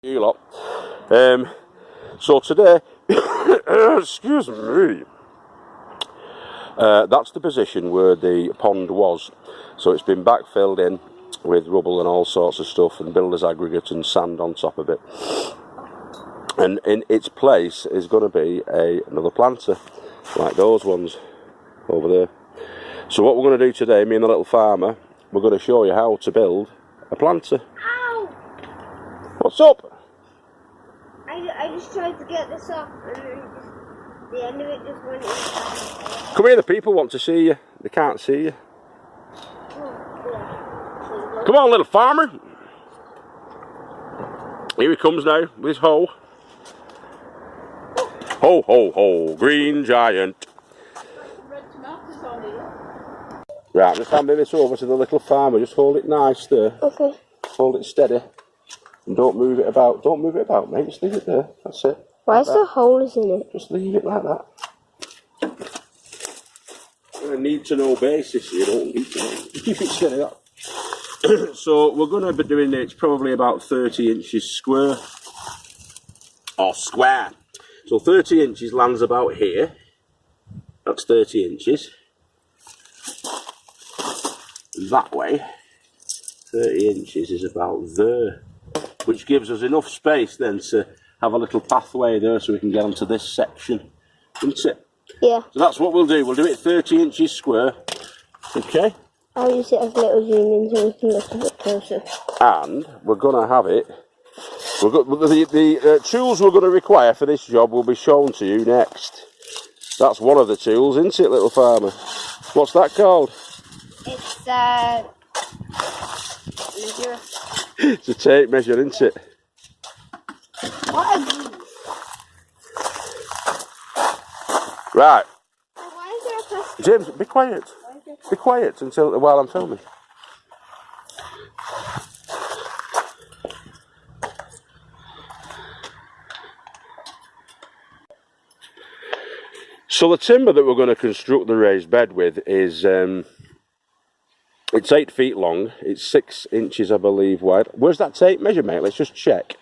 You lot. So today, excuse me, that's the position where the pond was. So it's been backfilled in with rubble and all sorts of stuff and builder's aggregate and sand on top of it. And in its place is going to be another planter, like those ones over there. So what we're going to do today, me and the little farmer, we're going to show you how to build a planter. Ow! What's up? I just tried to get this off and then the end of it just went in. Come here, the people want to see you. They can't see you. Come on, little farmer. Here he comes now with his hoe. Ho, ho, ho, green giant. Right, I'm just handing this over to the little farmer. Just hold it nice there. Okay. Hold it steady. And don't move it about. Don't move it about, mate. Just leave it there. That's it. Why is there holes in it? Just leave it like that. On a need-to-know basis, you don't need to know. Just keep it steady. That. So we're going to be doing it. It's probably about 30 inches square. Or square. So 30 inches lands about here. That's 30 inches. That way, 30 inches is about there. Which gives us enough space then to have a little pathway there so we can get onto this section, isn't it? Yeah. So that's what we'll do. We'll do it 30 inches square. Okay? I'll use it as a little zoom in so we can look a bit closer. And we're going to have it. The tools we're going to require for this job will be shown to you next. That's one of the tools, isn't it, little farmer? What's that called? It's measure. It's a tape measure, isn't it? What are these? Right. Why is there a plastic? James, be quiet. Be quiet while I'm filming. So the timber that we're going to construct the raised bed with is it's 8 feet long. It's 6 inches, I believe, wide. Where's that tape measure, mate? Let's just check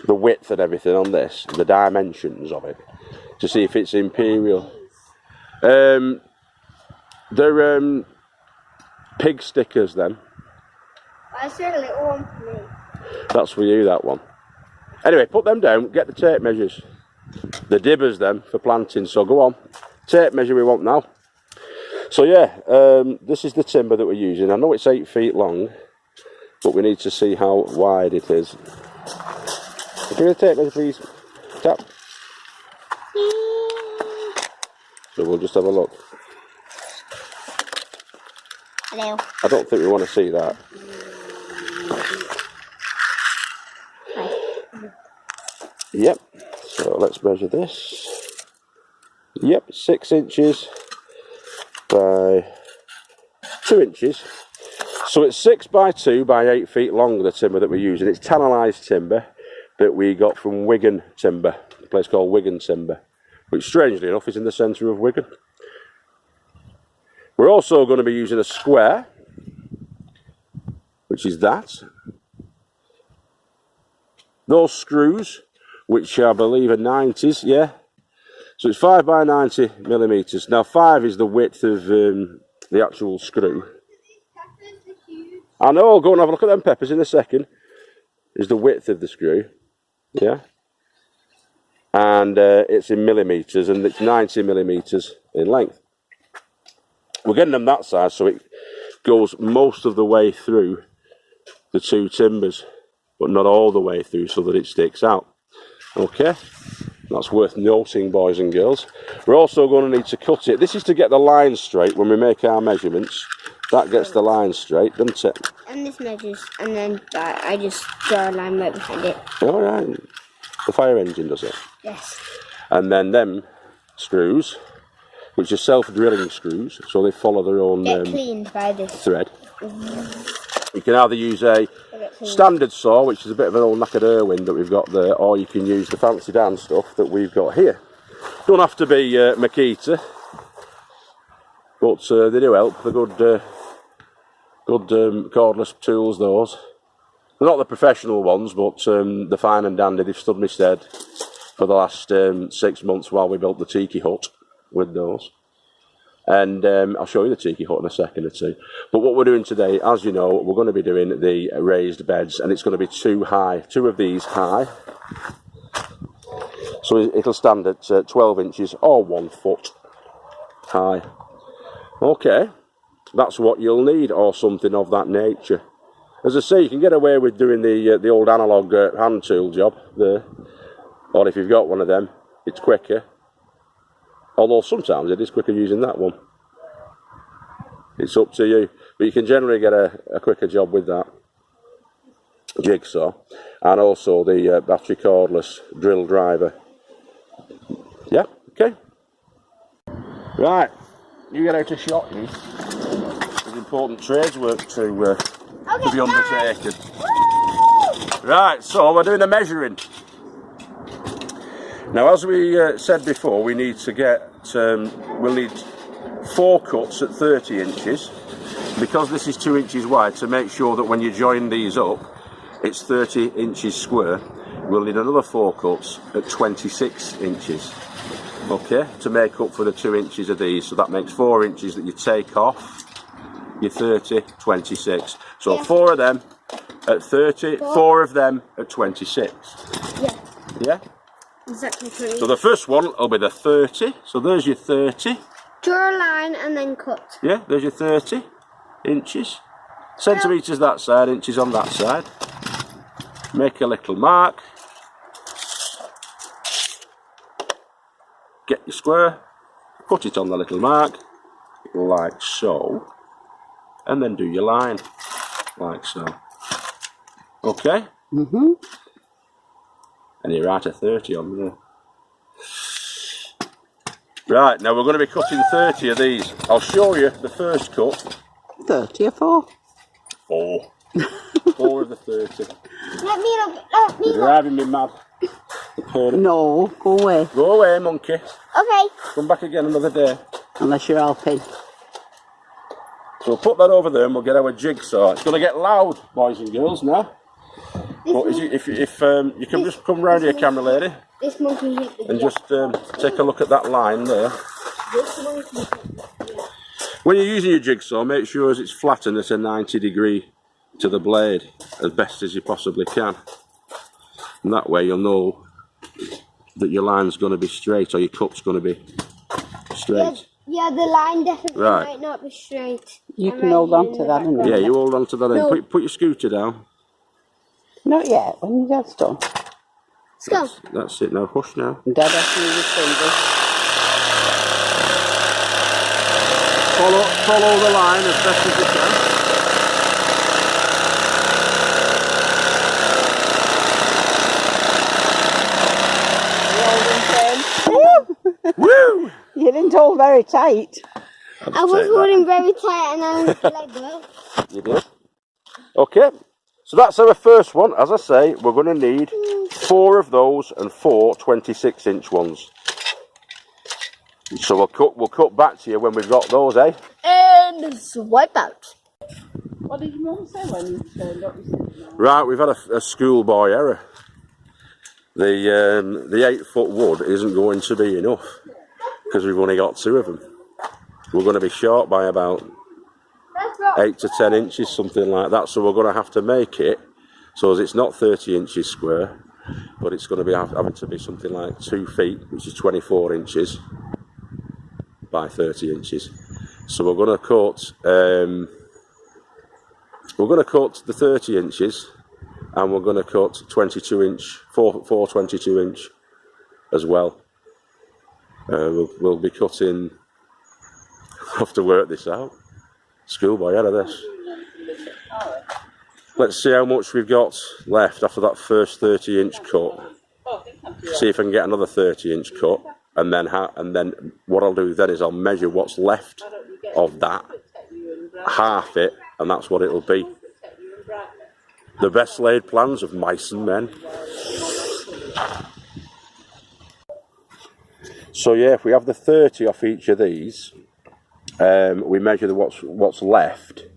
the width and everything on this, the dimensions of it, to see if it's imperial. They're pig stickers, then. Why is there a little one for me? That's for you, that one. Anyway, put them down. Get the tape measures. The dibbers, then, for planting. So go on. Tape measure we want now. So yeah, this is the timber that we're using. I know it's 8 feet long, but we need to see how wide it is. Give me the tape measure, please. Tap. So we'll just have a look. Hello. I don't think we want to see that. Hi. Yep. So let's measure this. Yep, 6 inches by 2 inches. So it's 6 by 2 by 8 feet long, the timber that we're using. It's tannalised timber that we got from Wigan Timber, a place called Wigan Timber, which strangely enough is in the centre of Wigan. We're also going to be using a square, which is that. Those screws, which I believe are 90s, yeah. So it's 5 by 90 millimetres. Now 5 is the width of the actual screw. I know, I'll go and have a look at them peppers in a second. Is the width of the screw, yeah. And it's in millimetres, and it's 90 millimetres in length. We're getting them that size so it goes most of the way through the two timbers, but not all the way through so that it sticks out. Okay, that's worth noting, boys and girls. We're also going to need to cut it. This is to get the line straight when we make our measurements. That gets the line straight, doesn't it? And this measures, and then I just draw a line right behind it. All right. The fire engine does it. Yes. And then them screws, which are self-drilling screws, so they follow their own cleaned by this thread. You can either use a standard saw, which is a bit of an old knackered Irwin that we've got there, or you can use the fancy Dan stuff that we've got here. Don't have to be Makita, but they do help. They're good cordless tools, those. They're not the professional ones, but they're fine and dandy. They've stood me stead for the last 6 months while we built the tiki hut with those. And I'll show you the tiki hut in a second or two. But what we're doing today, as you know, we're going to be doing the raised beds, and it's going to be 2 high, 2 of these high. So it'll stand at 12 inches or 1 foot high. Okay, that's what you'll need, or something of that nature. As I say, you can get away with doing the old analogue hand tool job there, or if you've got one of them, it's quicker. Although sometimes it is quicker using that one. It's up to you. But you can generally get a quicker job with that jigsaw. And also the battery cordless drill driver. Yeah, okay. Right, you get out a shot, you. There's important trades work to be undertaken. Right, so we're doing the measuring. Now, as we said before, we need to get, we'll need 4 cuts at 30 inches, because this is 2 inches wide, to make sure that when you join these up, it's 30 inches square. We'll need another 4 cuts at 26 inches, okay, to make up for the 2 inches of these. So that makes 4 inches that you take off your 30, 26. So yeah. 4 of them at 30, 4 of them at 26. Yeah. Yeah? Exactly 20. So the first one will be the 30. So there's your 30. Draw a line and then cut. Yeah, there's your 30 inches. Centimetres that side, inches on that side. Make a little mark. Get your square. Put it on the little mark, like so. And then do your line, like so. Okay? Mm-hmm. And you write a 30 on there. Right, now we're going to be cutting 30 of these. I'll show you the first cut. 30 or 4? 4. 4 of the 30. Let me look. You're driving me mad. No, go away. Go away, monkey. Okay. Come back again another day. Unless you're helping. So we'll put that over there and we'll get our jigsaw. It's going to get loud, boys and girls, now. But if you can just come round here, camera lady, this monkey hit the and just take a look at that line there. When you're using your jigsaw, make sure it's flattened at a 90 degree to the blade as best as you possibly can. And that way you'll know that your line's going to be straight, or your cut's going to be straight. Yeah, the line definitely might not be straight. You can hold on to that, innit? Yeah, you hold on to that. No. Put your scooter down. Not yet, when you're done. Let's go. That's it now, hush now. And Dad has to use his fingers. Follow the line as best as you can. Woo! You didn't hold very tight. I was holding very tight and I was like, well. You did? Okay. So that's our first one. As I say, we're going to need 4 of those and 4 26-inch ones. So we'll cut back to you when we've got those, eh? And swipe out. What did your mum say when you turned up? Right, we've had a schoolboy error. The 8-foot wood isn't going to be enough because we've only got 2 of them. We're going to be short by about 8 to 10 inches, something like that. So we're going to have to make it so as it's not 30 inches square, but it's going to be having to be something like 2 feet, which is 24 inches by 30 inches. So we're going to cut the 30 inches, and we're going to cut 22 inch, 4 22 inch as well. We'll be cutting. I'll have to work this out. Schoolboy out of this. Let's see how much we've got left after that first 30 inch cut. See if I can get another 30 inch cut, and then what I'll do then is I'll measure what's left of that, half it, and that's what it'll be. The best laid plans of mice and men. So yeah, if we have the 30 off each of these, we measure what's left,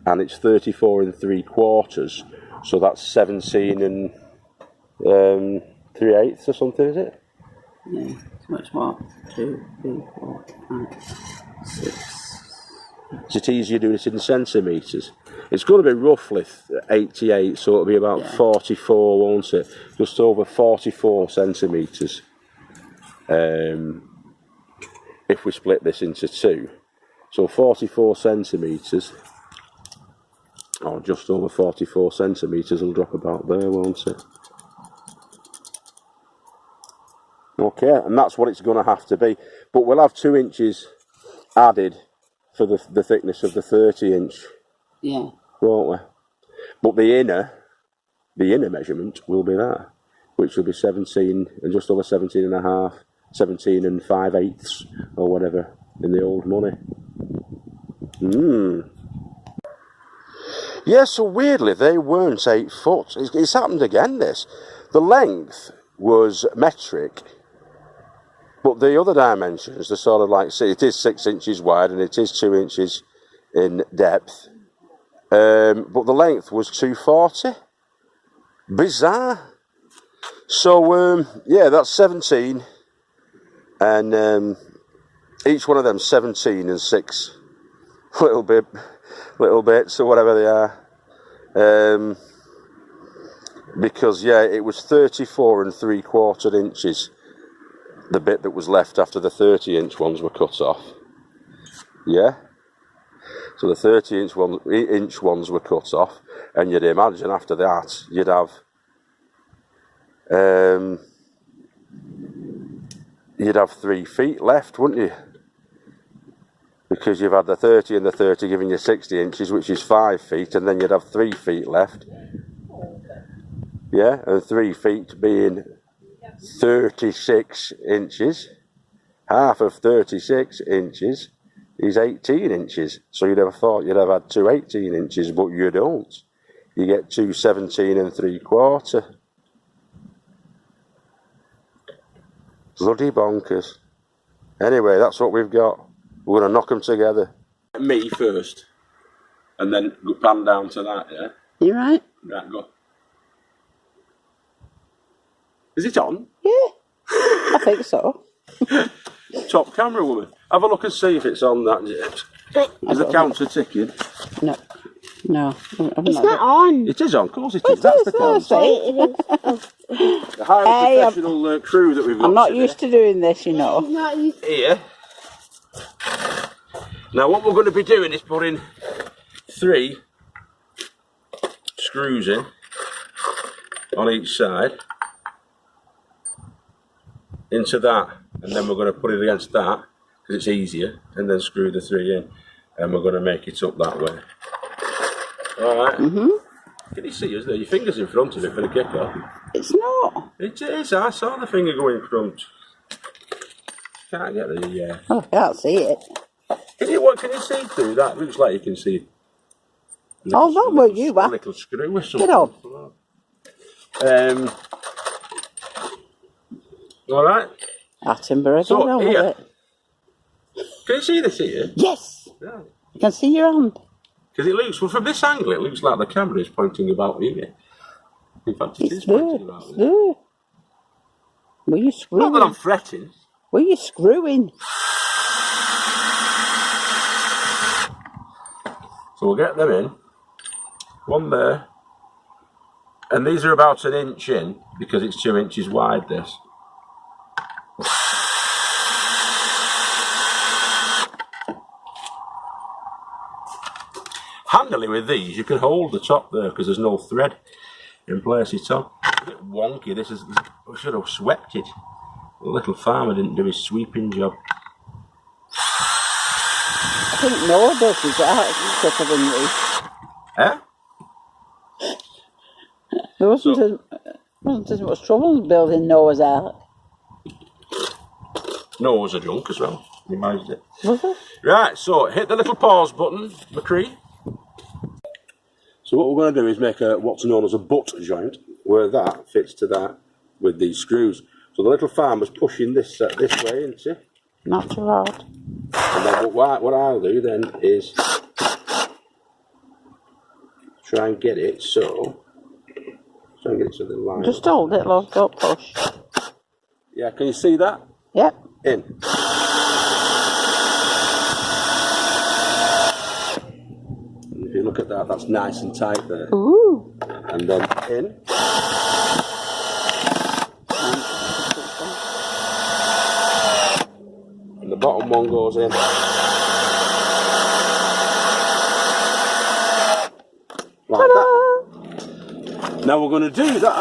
and it's 34 3/4. So that's 17 and 3/8 or something, is it? Yeah. So it's what? 2, 3, 4, 5, 6. Is it easier doing it in centimetres? It's going to be roughly 88, so it'll be about 44, won't it? Just over 44 centimetres. If we split this into 2. So 44 centimetres, or just over 44 centimetres, will drop about there, won't it? Okay, and that's what it's going to have to be. But we'll have 2 inches added for the thickness of the 30-inch. Yeah. Won't we? But the inner measurement will be that, which will be 17 and just over 17 and a half, 17 and 5/8 or whatever in the old money. Yeah, so weirdly they weren't 8 foot. It's happened again, this. The length was metric, but the other dimensions, they're sort of like, see, it is 6 inches wide and it is 2 inches in depth. But the length was 240. Bizarre. So, yeah, that's 17. And each one of them 17 and 6 little bits or whatever they are. Because, yeah, it was 34 and 3/4 inches. The bit that was left after the 30-inch ones were cut off. Yeah? So the 30-inch ones were cut off, and you'd imagine after that you'd have 3 feet left, wouldn't you? Because you've had the 30 and the 30 giving you 60 inches, which is 5 feet, and then you'd have 3 feet left. Yeah, and 3 feet being 36 inches. Half of 36 inches is 18 inches. So you'd have thought you'd have had 2 18 inches, but you don't. You get 2 17 and 3/4. Bloody bonkers. Anyway, that's what we've got. We're going to knock them together. Me first, and then pan down to that, yeah? You right? Right, go. Is it on? Yeah. I think so. Top camera woman. Have a look and see if it's on that, James. Is the counter ticking? No. No. It's not on. It is on, of course it is. That's the counter. It is. The highly professional crew that we've got. I'm not today. used to doing this, you know. It's not used. Here. Now what we're going to be doing is putting 3 screws in on each side into that, and then we're going to put it against that because it's easier, and then screw the 3 in, and we're going to make it up that way. Alright. Can you see us there? Your finger's in front of it for the kick-off. It's not. It is. I saw the finger go in front. Can't get the yeah. Oh, I can't see it. What can you see through that? Looks like you can see. Oh, that were you, a little screw or something. Get on. All right. Attenborough, So, get on with here. it. Can you see this here? Yes. Yeah. You can see your hand. Because it looks, well, from this angle, it looks like the camera is pointing about here. In fact, it is It's there. pointing about It's there. there. Were you Not screwing? that I'm fretting. Were you screwing? So we'll get them in. One there. And these are about 1 inch in because it's 2 inches wide, this. Handily with these, you can hold the top there because there's no thread in place at all. It's a bit wonky. I should have swept it. The little farmer didn't do his sweeping job. I think Noah does his art quicker than you. Eh? There wasn't as much trouble building Noah's Ark. Noah's a drunk as well. He managed it. Was it? Right, so hit the little pause button, McCree. So what we're going to do is make what's known as a butt joint, where that fits to that with these screws. So the little farmer's pushing this way, isn't he? Not too hard. And then what I'll do then is try and get it so Try and get it to the line. Just hold it, love. Don't push. Yeah, can you see that? Yep. In. If you look at that, that's nice and tight there. Ooh. And then in. And the bottom one goes in. Like that. Now we're going to do that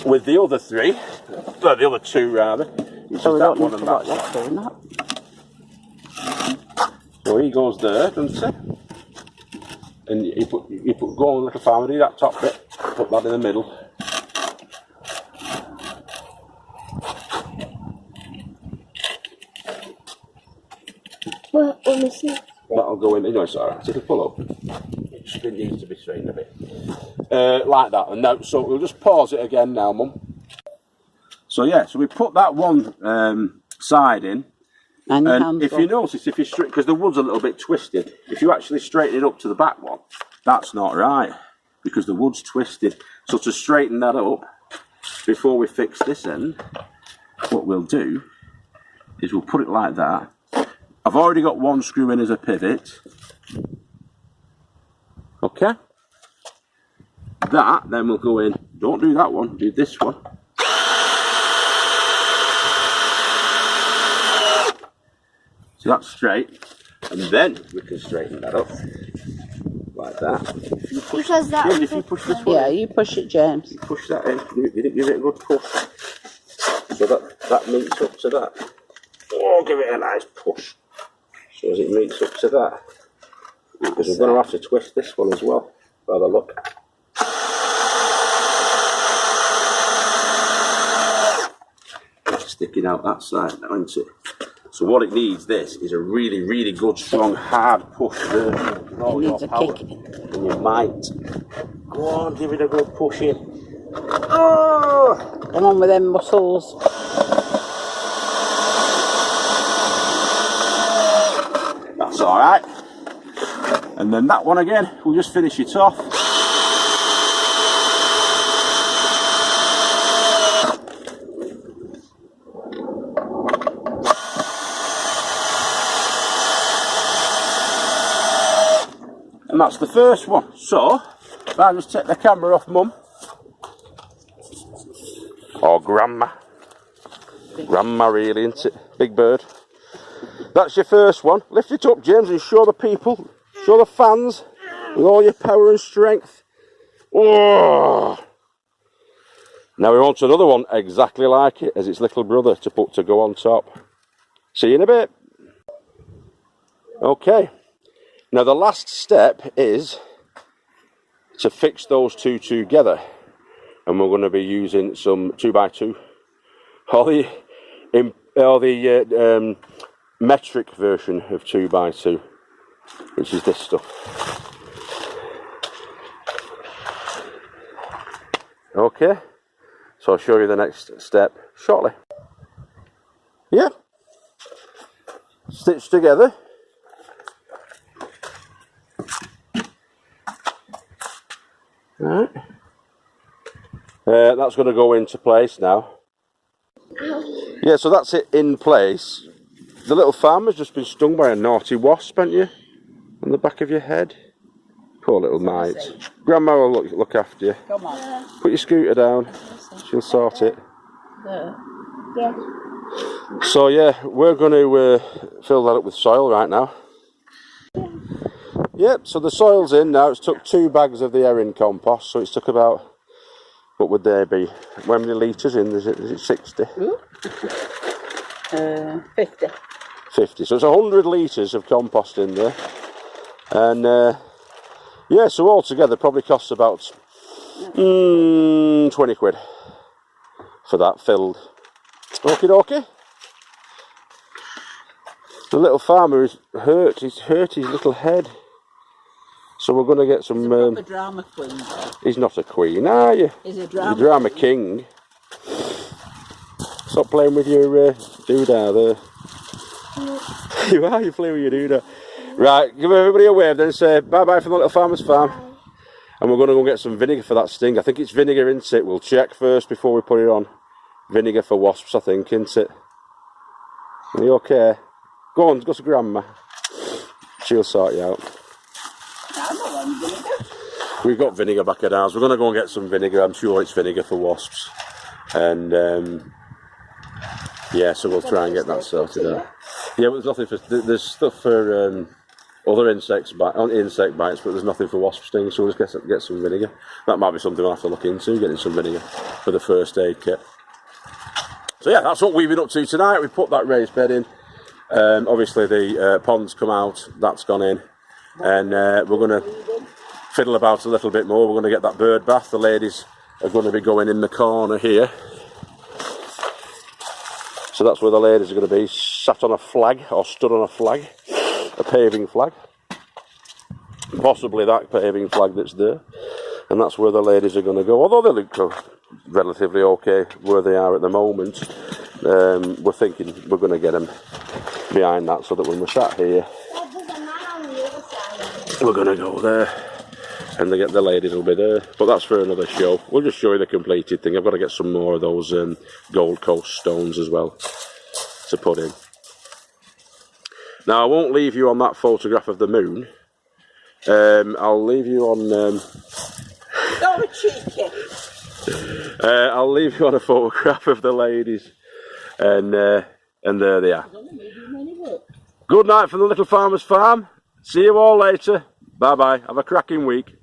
with the other three, well, the other two rather. So we that don't one need and to that watch one. doing that. So he goes there, doesn't he? And you put go on little farmer, do that top bit, put that in the middle. What? We're missing. That'll go in. No, it's alright. It'll pull up. It just needs to be straightened a bit, like that. And now, so we'll just pause it again now, Mum. So yeah, so we put that one side in, and if you notice, if you straighten, because the wood's a little bit twisted, if you actually straighten it up to the back one, that's not right because the wood's twisted. So to straighten that up before we fix this end, what we'll do is we'll put it like that. I've already got one screw in as a pivot. Okay. That then will go in. Don't do that one, do this one. So that's straight. And then we can straighten that up. Like that. Because that. James, if you push this one Yeah, in, you push it, James. you push that in. Give it a good push. So that meets up to that. Oh, give it a nice push. So as it meets up to that. Because we're going to have to twist this one as well, by the look. It's sticking out that side now, isn't it? So what it needs, this, is a really, really good, strong, hard push there. All your power. And you might. Go on, give it a good push in. Oh! Come on with them muscles. That's alright. And then that one again, we'll just finish it off. And that's the first one. So, if I just take the camera off Mum. Or Grandma. Grandma really, isn't it? Big bird. That's your first one. Lift it up, James, and show the people, show the fans, with all your power and strength. Oh! Now we want another one exactly like it, as its little brother, to go on top. See you in a bit. Okay. Now the last step is to fix those two together, and we're going to be using some 2x2, or the metric version of 2x2, which is this stuff. Okay, so I'll show you the next step shortly. Yeah, stitch together. Alright, that's going to go into place now. Yeah, so that's it in place. The little farmer's just been stung by a naughty wasp, haven't you? On the back of your head. Poor little mite. Grandma will look after you. Come on. Put your scooter down. She'll sort it. There. Yeah. So yeah, we're going to fill that up with soil right now. Yep, so the soil's in now. It's took 2 bags of the herring compost, so it's took about, what would they be? How many litres in? Is it 60? 50. 50. So it's 100 litres of compost in there. And yeah, so altogether probably costs about 20 quid for that filled. Okie dokie. The little farmer is hurt. He's hurt his little head. So we're going to get some... He's a proper drama queen, though. He's not a queen, are you? He's a You're a drama king. Stop playing with your doodah there. You are, you're playing with your doodah. Right, give everybody a wave then, say bye-bye from the Little Farmer's Farm. And we're going to go and get some vinegar for that sting. I think it's vinegar, isn't it? We'll check first before we put it on. Vinegar for wasps, I think, isn't it? Are you okay? Go on, go to Grandma. She'll sort you out. We've got vinegar back at ours. We're going to go and get some vinegar. I'm sure it's vinegar for wasps. And yeah, so we'll try and get that sorted out. Yeah, but there's nothing for. There's stuff for other insect bites, but there's nothing for wasp stings. So we'll just get some vinegar. That might be something we'll have to look into, getting some vinegar for the first aid kit. So yeah, that's what we've been up to tonight. We put that raised bed in. Obviously the pond's come out. That's gone in, and we're going to fiddle about a little bit more. We're going to get that bird bath. The ladies are going to be going in the corner here. So that's where the ladies are going to be, sat on a flag, or stood on a flag, a paving flag. Possibly that paving flag that's there. And that's where the ladies are going to go. Although they look relatively okay where they are at the moment, we're thinking we're going to get them behind that so that when we're sat here, we're going to go there. And the ladies will be there, but that's for another show. We'll just show you the completed thing. I've got to get some more of those Gold Coast stones as well to put in. Now I won't leave you on that photograph of the moon. I'll leave you on. Oh, cheeky. I'll leave you on a photograph of the ladies, and there they are. Good night from the Little Farmer's Farm. See you all later. Bye bye. Have a cracking week.